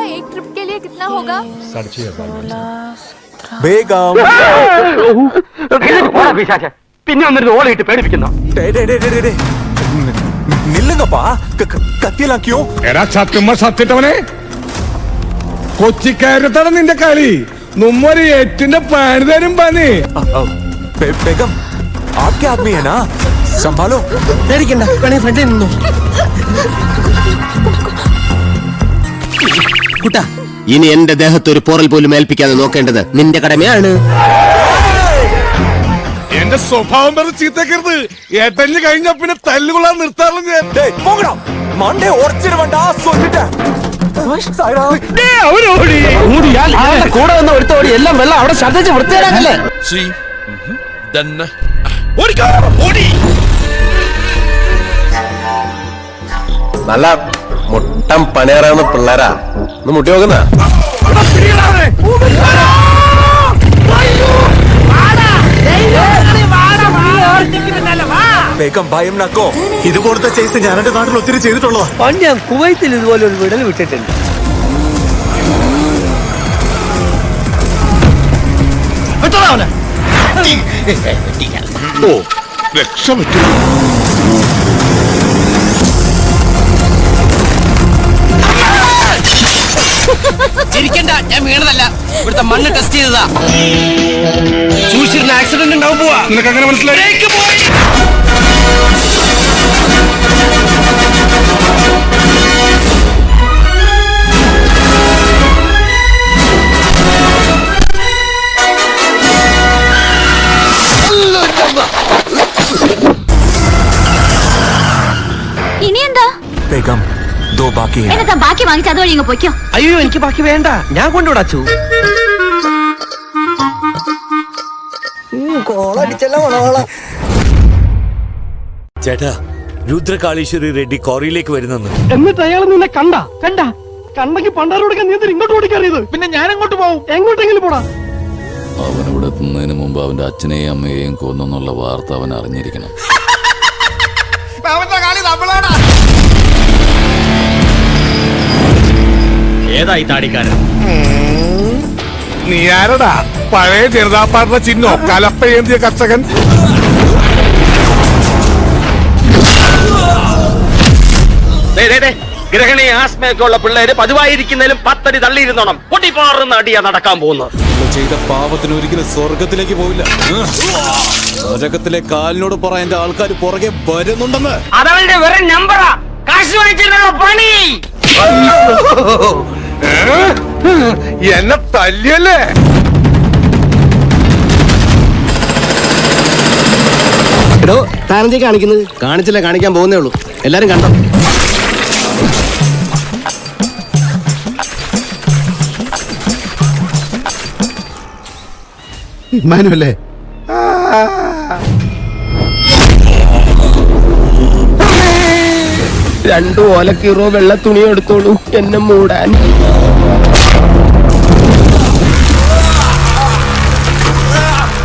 एक ट्रिप के लिए कितना होगा? 6,500। വേഗം പിന്നെ വന്നിട്ട് ഓടിയിട്ട് പേടിപ്പിക്കുന്നു. നില്ലുങ്ങപ്പാ, കത്തിയിലാക്കിയോ? എടാ ചത്തുമ്മ സത്തിട്ടവനെ, കൊച്ചിക്കാരത്താണ് നിന്റെ കളി. നുമ്മൊരു എറ്റിന്റെ പാന് തരും പനി. बेगम आपके आदमी है ना, संभालो. കുട്ടാ, ഇനി എന്റെ ദേഹത്ത് ഒരു പോറൽ പോലും ഏൽപ്പിക്കാതെ നോക്കേണ്ടത് നിന്റെ കടമയാണ്. എന്റെ സ്വഭാവം വെറുതെ ചീത്തക്കരുത്. ഏട്ടഞ്ഞ് കഴിഞ്ഞ പിന്നെ തല്ലുകൊള്ളാൻ നിർത്താറില്ല ഞാൻ. മണ്ടേ ഉറച്ചിടുവണ്ടാ சொல்லிட்டேன். കൂടെ വന്ന ഒരുത്തോടി എല്ലാം വെള്ളം അവിടെ ശ്രദ്ധിച്ച് വൃത്തിയാക്കല്ലേ. നല്ല മുട്ടം പണിയറാവുന്ന പിള്ളേരാ, ഒന്ന് മുട്ടി നോക്കുന്ന. വേഗം ഭയം നക്കോ. ഇതുപോലത്തെ ചേസ് ഞാൻ എന്റെ നാട്ടിൽ ഒത്തിരി ചെയ്തിട്ടുള്ളതാ. പണ്ട് ഞാൻ കുവൈത്തിൽ ഇതുപോലെ ഒരു വിടൽ വിട്ടിട്ടുണ്ട്. ഓ രക്ഷപ്പെട്ടു. ചിരിക്കണ്ട, ഞാൻ വീണതല്ല, ഇവിടുത്തെ മണ്ണ് ടെസ്റ്റ് ചെയ്തതാ. സൂക്ഷിച്ചിരുന്ന ആക്സിഡന്റ് ഉണ്ടാവും. പോവാ, നിനക്ക് അങ്ങനെ മനസ്സിലായി? ഇനി എന്താ? बेगम दो बाकी है. എന്നതാ ബാക്കി വാങ്ങിച്ച അതുവഴി ഇങ്ങ് പൊയ്ക്കോ. അയ്യോ, എനിക്ക് ബാക്കി വേണ്ട, ഞാൻ കൊണ്ടുവിടാച്ചു. ചേട്ടാ, രുദ്രകാളീശ്വരി റെഡ്ഡി കോറിയിലേക്ക് വരുന്നെന്ന്. എന്നിട്ട് അയാൾ നിന്നെ കണ്ടെങ്കിൽ പണ്ടാരോടൊക്കെ നീ ഇങ്ങോട്ട് ഓടിക്കറിയത്. പിന്നെ ഞാൻ എങ്ങോട്ട് പോകും? എങ്ങോട്ടെങ്കിലും പോടാ. അവനിവിടെ എത്തുന്നതിന് മുമ്പ് അവന്റെ അച്ഛനെയും അമ്മയെയും കൊന്നെന്നുള്ള വാർത്ത അവൻ അറിഞ്ഞിരിക്കണം. ഏതായി താടിക്കാരൻ? നീ ആരടാ? പഴയ ചെറുതാപ്പാടുന്ന ചിഹ്നോ കലപ്പയേന്തിയ കർഷകൻ? ഗ്രഹണി ആസ്മയൊക്കെ ഉള്ള പിള്ളേര് പതിവായിരിക്കുന്നതിലും 10 അടി തള്ളിയിരുന്നോണം. പൊട്ടിപ്പാറുന്ന അടിയാ നടക്കാൻ പോകുന്നത്. ചെയ്ത പാപത്തിന് ഒരിക്കലും സ്വർഗത്തിലേക്ക് പോവില്ല. നരകത്തിലെ കാലിനോട് പറ, എന്റെ ആൾക്കാർ പുറകെ വരുന്നുണ്ടെന്ന്. അതവന്റെ വെറും നമ്പറാ. കാശ് വാങ്ങിച്ചിട്ടുള്ള പണി. എന്നെ തല്ലിയല്ലേ? എടോ, താനെന്തേ കാണിക്കുന്നത്? കാണിച്ചില്ല, കാണിക്കാൻ പോകുന്നേ ഉള്ളൂ. എല്ലാരും കണ്ടോ? മാനുവല്ലേ, രണ്ടു ഓലക്കീറോ വെള്ള തുണി എടുത്തോളൂ എന്നെ മൂടാൻ.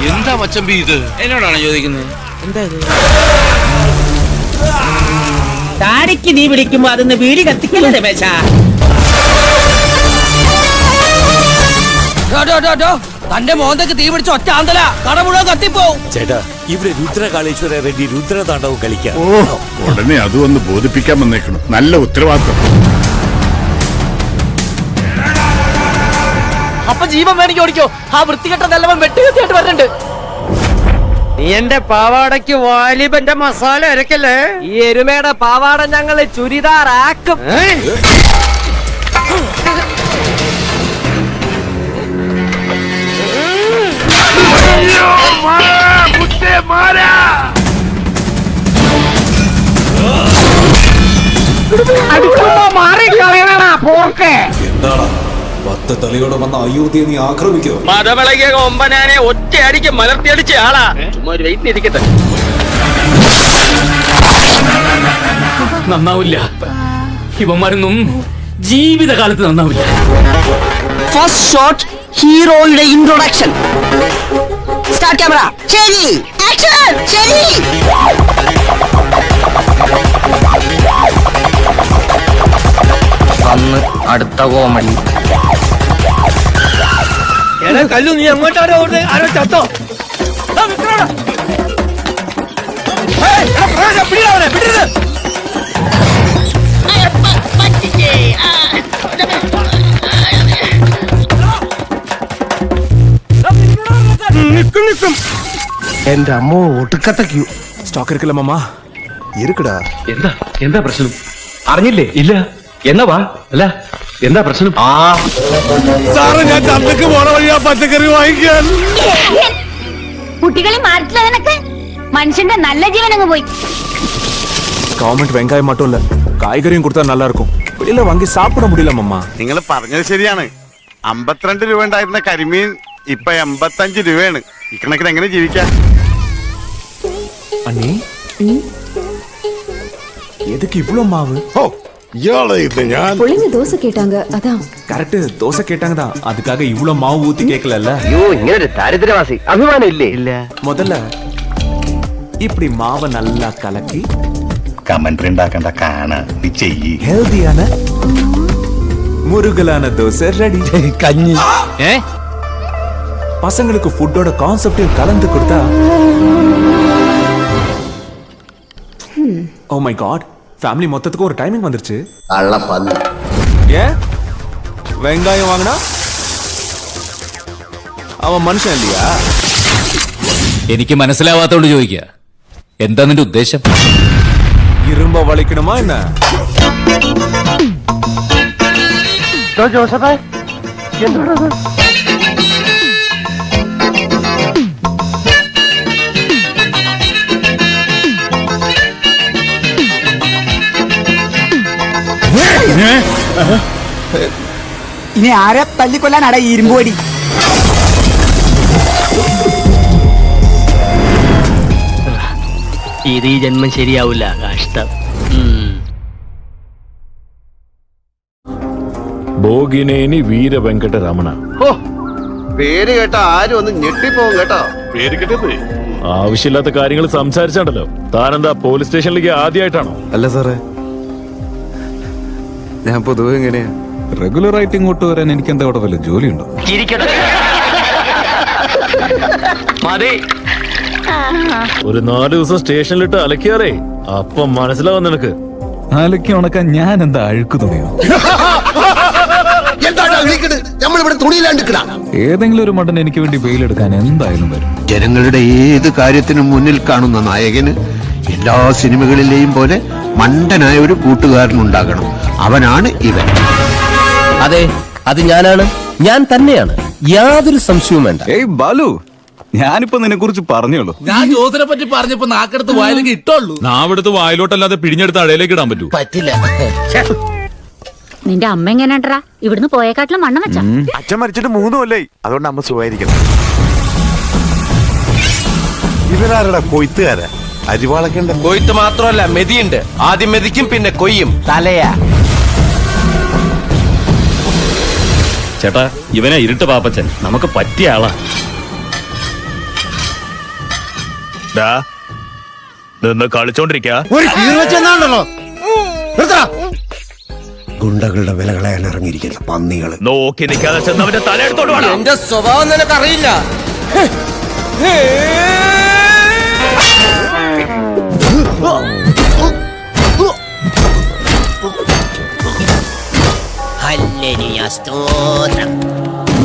എന്താ മച്ചമ്പി ഇത്? എന്നോടാണ് ചോദിക്കുന്നത്. എന്താ ഇത്? താടിക്ക് നീ പിടിക്കുമ്പോ അതൊന്ന് വീടി കത്തിക്കല്ലേ മേശ. തന്റെ മോന്തക്ക് തീ പിടിച്ച ഒറ്റ ആന്തല കട മുഴുവൻ കത്തിപ്പോവും. ചേട്ടാ, ഇവിടെ രുദ്രകാളീശ്വര റെഡ്ഡി രുദ്രതാണ്ഡവും കളിക്കാം. ഉടനെ അത് വന്ന് ബോധിപ്പിക്കാൻ വന്നേക്കണം. നല്ല ഉത്തരവാദിത്വം. അപ്പൊ ജീവൻ വേണമെങ്കിൽ ഓടിക്കോ. ആ വൃത്തികെട്ട നല്ലവൻ വെട്ടുകത്തിയായിട്ട് വരുന്നുണ്ട്. നീ എന്റെ പാവാടയ്ക്ക് വാലിബന്റെ മസാല അരക്കല്ലേ. ഈ എരുമയുടെ പാവാട ഞങ്ങള് ചുരിദാറാക്കും. എന്താടാ 10 തലയോടെ വന്ന അയോധ്യ നീ ആക്രമിക്കോ? മതവിളകിയ കൊമ്പനാനെ ഒറ്റയടിക്ക് മലർത്തിയടിച്ച ആളാ. ചുമ്മാ ഒരു വെയിറ്റ് ഇരിക്കട്ടെ. നന്നാവില്ല, ഇവന്മാരൊന്നും ജീവിതകാലത്ത് നന്നാവില്ല. ഫസ്റ്റ് ഷോട്ട്, ഹീറോയുടെ ഇൻട്രൊഡക്ഷൻ. Start camera. ശരി, ആക്ഷൻ. ശരി. അന്ന് അടുത്ത കോമഡി. കല്ലു നീ അങ്ങോട്ടാരോ ആരോ ചത്തോ? എന്റെ അമ്മ ഒടുക്കത്തെ ക്യൂ. സ്റ്റോക്ക് എടുക്കല മാമ ഇരിക്കടാ. എന്താ പ്രശ്നം അറിഞ്ഞില്ലേ? ഇല്ല എന്നാ വാ. അല്ല എന്താ പ്രശ്നം? സാറേ ഞാൻ ചന്തക്ക് പോണ വഴിയാ പച്ചക്കറി വാങ്ങിക്കാൻ. കുട്ടികളെ മാറ്റില്ല നിനക്ക്. മനുഷ്യന്റെ നല്ല ജീവൻ അങ്ങ് പോയി. கவர்மெண்ட் வெங்காயம் மட்டும் இல்ல காய்கறியும் கொடுத்தா நல்லா இருக்கும். வெளியில வாங்கி சாப்பிட முடியல மாமா. നിങ്ങൾ പറഞ്ഞത് ശരിയാണ്. 52 രൂപ ഉണ്ടായിരുന്ന കരിമീൻ ഇപ്പൊ 85 രൂപയാണ്. ഇക്കണക്കിന് എങ്ങനെ ജീവിക്കാം? அண்ணி எதுக்கு இவ்ளோ மாவு? ഓ ഇയാളെ ഇത് ഞാൻ പുളിഞ്ഞ ദോശ കേട്ടാങ്ക അതാ. கரெக்ட் தோசை கேட்டாங்கதா. அதுக்காக இவ்ளோ மாவு ஊத்தி கேக்கலல்ல. അയ്യോ ഇങ്ങനെ ഒരു ദാരിദ്ര്യവാസി അഭിമാനം ഇല്ലേ? ഇല്ല. முதல்ல இப்படி மாவை நல்லா கலக்கி കമന്ററി ഉണ്ടാക്കണ്ട കാണ നീ ചെയ്യ്. ஹெல்தியான முருகலான தோசை ரெடி. കഞ്ഞി. பசங்களுக்கு ஃபுட்டோட கான்செப்டையும் கலந்து கொடுத்தா ஓ மை காட் ஃபேமிலி மொத்தத்துக்கு ஒரு டைமிங் வந்துருச்சு. ஏன் வெங்காயம் வாங்கினா அவன் மனுஷன் இல்லையா? എനിക്ക് മനസ്സിലാവാത്തോണ്ട് ചോദിക്കുക, എന്താ നിന്റെ ഉദ്ദേശം? இரும்ப வளைக்கணுமா என்ன? ജോസഫേ എന്താണ്? ഇനി ആരെ തല്ലിക്കൊല്ലാനാടാ ഈ ഇരുമ്പുപടി? ഇത് ഈ ജന്മം ശരിയാവില്ല. കഷ്ടം. ഭോഗിനേനി വീരവെങ്കടരമണ. പേര് കേട്ട ആരും ഒന്ന് ഞെട്ടിപ്പോവും കേട്ടോ. പേര് കിട്ടിയത് ആവശ്യമില്ലാത്ത കാര്യങ്ങൾ സംസാരിച്ചാണ്ടല്ലോ. താനെന്താ പോലീസ് സ്റ്റേഷനിലേക്ക് ആദ്യമായിട്ടാണോ? അല്ല സാറേ, ഞാൻ പൊതുവെ എങ്ങനെയാ റെഗുലർ ആയിട്ട് ഇങ്ങോട്ട് വരാൻ എനിക്ക് എന്താ അവിടെ വല്ല ജോലിയുണ്ടോ? മതി. ഒരു 4 ദിവസം സ്റ്റേഷനിലിട്ട് അലക്കിയാറേ അപ്പം മനസ്സിലാവും നിനക്ക്. അലക്കി ഉണക്കാൻ ഞാൻ എന്താ അഴുക്ക് തുണിയോ? ഏതെങ്കിലും ഒരു മണ്ടൻ എനിക്ക് വേണ്ടി വെയിലെടുക്കാൻ എന്തായാലും വരും. ജനങ്ങളുടെ ഏത് കാര്യത്തിനും മുന്നിൽ കാണുന്ന നായകന് എല്ലാ സിനിമകളിലെയും പോലെ മണ്ടനായ ഒരു കൂട്ടുകാരനുണ്ടാകണം. അവനാണ് ഇവൻ. അതെ, അത് ഞാനാണ്. ഞാൻ തന്നെയാണ്. യാതൊരു സംശയവും വേണ്ട. ഏയ് ബാലു, ഞാനിപ്പോ നിന്നെ കുറിച്ച് പറഞ്ഞോളൂ. ഞാൻ ജോസിനെ പറ്റി പറഞ്ഞപ്പോ നാക്കെടുത്ത് വായിലേക്ക് ഇട്ടോളൂ. നാവെടുത്ത് വായിലോട്ടല്ലാതെ പിടിഞ്ഞെടുത്ത് അടയിലേക്ക് ഇടാൻ പറ്റൂ? പറ്റില്ല. നിന്റെ അമ്മ എങ്ങനെയാണ്ടാ ഇവിടുന്ന് പോയേക്കാട്ടിലും വണ്ണം വെച്ചാ? അച്ഛൻ മരിച്ചിട്ട് 3 കൊല്ലായി. അതുകൊണ്ട് അമ്മ സുഖമായിരിക്കണം. ഇവരാരുടെ കൊയ്ത്തുകാരാ? അരിവാളക്കണ്ട. കൊയ്ത്ത് മാത്രമല്ല, മെതിയുണ്ട്. ആദ്യം മെതിക്കും, പിന്നെ കൊയ്യും. തലയാ. ചേട്ടാ, ഇവനെ ഇരുട്ട് പാപ്പച്ചൻ നമുക്ക് പറ്റിയ ആളാ. നിന്ന് കളിച്ചോണ്ടിരിക്ക. ഗുണ്ടകളുടെ വില കളയാൻ ഇറങ്ങിയിരിക്കുന്ന പന്നികള്. നോക്കി നിൽക്കാതെ ചെന്നവന്റെ തലയെടുത്തോണ്ട് വേണം. എന്റെ സ്വഭാവം നിനക്കറിയില്ല.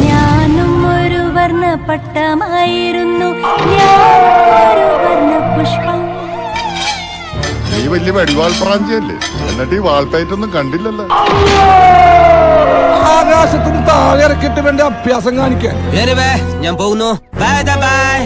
ഞാനും ഒരു വർണ്ണപ്പട്ടമായിരുന്നു, ഒരു വർണ്ണപുഷ്പം. നീ വലിയ വെടിവാൾ പ്രാഞ്ചിയല്ലേ? എന്നിട്ട് ഈ വാൾപ്പയറ്റൊന്നും കണ്ടില്ലല്ലോ. ആകാശത്തിന് താഴെ ഇറക്കിട്ട് വേണ്ട അഭ്യാസം കാണിക്കാൻ. ഞാൻ പോകുന്നു. Bye bye.